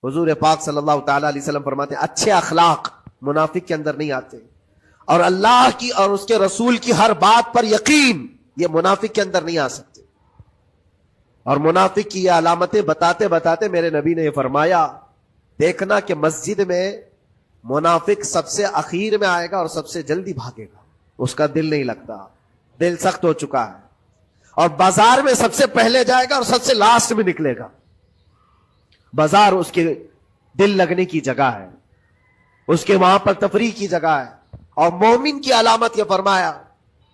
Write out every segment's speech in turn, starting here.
حضور پاک صلی اللہ تعالی علیہ وسلم فرماتے ہیں اچھے اخلاق منافق کے اندر نہیں آتے، اور اللہ کی اور اس کے رسول کی ہر بات پر یقین یہ منافق کے اندر نہیں آ سکتے۔ اور منافق کی یہ علامتیں بتاتے بتاتے میرے نبی نے یہ فرمایا، دیکھنا کہ مسجد میں منافق سب سے اخیر میں آئے گا اور سب سے جلدی بھاگے گا، اس کا دل نہیں لگتا، دل سخت ہو چکا ہے، اور بازار میں سب سے پہلے جائے گا اور سب سے لاسٹ میں نکلے گا۔ بازار اس کے دل لگنے کی جگہ ہے، اس کے وہاں پر تفریح کی جگہ ہے۔ اور مومن کی علامت یہ فرمایا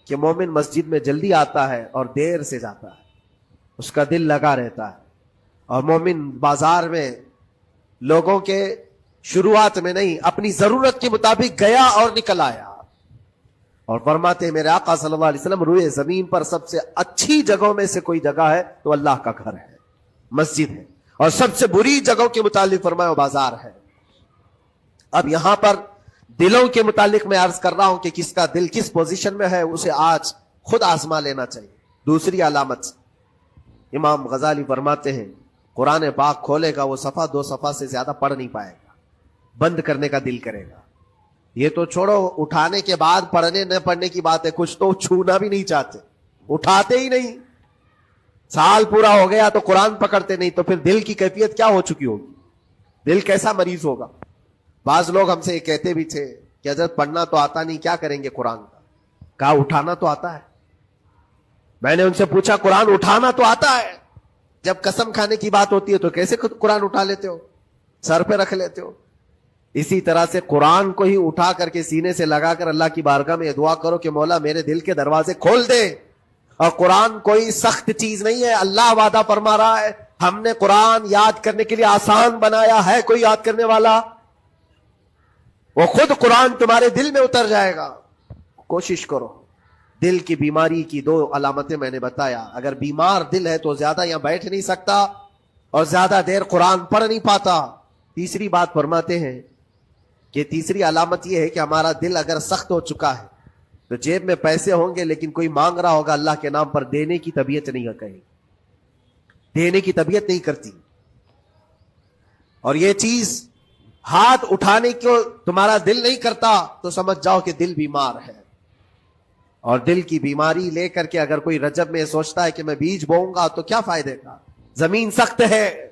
کہ مومن مسجد میں جلدی آتا ہے اور دیر سے جاتا ہے، اس کا دل لگا رہتا ہے۔ اور مومن بازار میں لوگوں کے شروعات میں نہیں، اپنی ضرورت کے مطابق گیا اور نکل آیا۔ اور فرماتے ہیں میرے آقا صلی اللہ علیہ وسلم، روئے زمین پر سب سے اچھی جگہوں میں سے کوئی جگہ ہے تو اللہ کا گھر ہے، مسجد ہے، اور سب سے بری جگہوں کے متعلق فرمایا وہ بازار ہے۔ اب یہاں پر دلوں کے متعلق میں عرض کر رہا ہوں کہ کس کا دل کس پوزیشن میں ہے، اسے آج خود آزما لینا چاہیے۔ دوسری علامت، امام غزالی فرماتے ہیں قرآن پاک کھولے گا وہ صفحہ دو صفحہ سے زیادہ پڑھ نہیں پائے گا، بند کرنے کا دل کرے گا۔ یہ تو چھوڑو اٹھانے کے بعد پڑھنے نہ پڑھنے کی بات ہے، کچھ تو چھونا بھی نہیں چاہتے، اٹھاتے ہی نہیں۔ سال پورا ہو گیا تو قرآن پکڑتے نہیں، تو پھر دل کی کیفیت کیا ہو چکی ہوگی، دل کیسا مریض ہوگا۔ بعض لوگ ہم سے یہ کہتے بھی تھے کہ حضرت پڑھنا تو آتا نہیں، کیا کریں گے قرآن کا؟ کہا اٹھانا تو آتا ہے۔ میں نے ان سے پوچھا قرآن اٹھانا تو آتا ہے، جب قسم کھانے کی بات ہوتی ہے تو کیسے قرآن اٹھا لیتے ہو، سر پہ رکھ لیتے ہو؟ اسی طرح سے قرآن کو ہی اٹھا کر کے سینے سے لگا کر اللہ کی بارگاہ میں دعا کرو کہ مولا میرے دل کے دروازے کھول دے۔ اور قرآن کوئی سخت چیز نہیں ہے، اللہ وعدہ فرما رہا ہے ہم نے قرآن یاد کرنے کے لیے آسان بنایا ہے، کوئی یاد کرنے والا؟ وہ خود قرآن تمہارے دل میں اتر جائے گا۔ کوشش کرو۔ دل کی بیماری کی دو علامتیں میں نے بتایا، اگر بیمار دل ہے تو زیادہ یہاں بیٹھ نہیں سکتا اور زیادہ دیر قرآن پڑھ نہیں پاتا۔ تیسری بات فرماتے ہیں کہ تیسری علامت یہ ہے کہ ہمارا دل اگر سخت ہو چکا ہے تو جیب میں پیسے ہوں گے لیکن کوئی مانگ رہا ہوگا اللہ کے نام پر، دینے کی طبیعت نہیں ہے، کہیں دینے کی طبیعت نہیں کرتی۔ اور یہ چیز ہاتھ اٹھانے کو تمہارا دل نہیں کرتا تو سمجھ جاؤ کہ دل بیمار ہے۔ اور دل کی بیماری لے کر کے اگر کوئی رجب میں سوچتا ہے کہ میں بیج بوؤں گا تو کیا فائدے کا؟ زمین سخت ہے،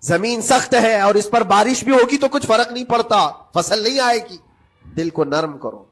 زمین سخت ہے، اور اس پر بارش بھی ہوگی تو کچھ فرق نہیں پڑتا، فصل نہیں آئے گی۔ دل کو نرم کرو۔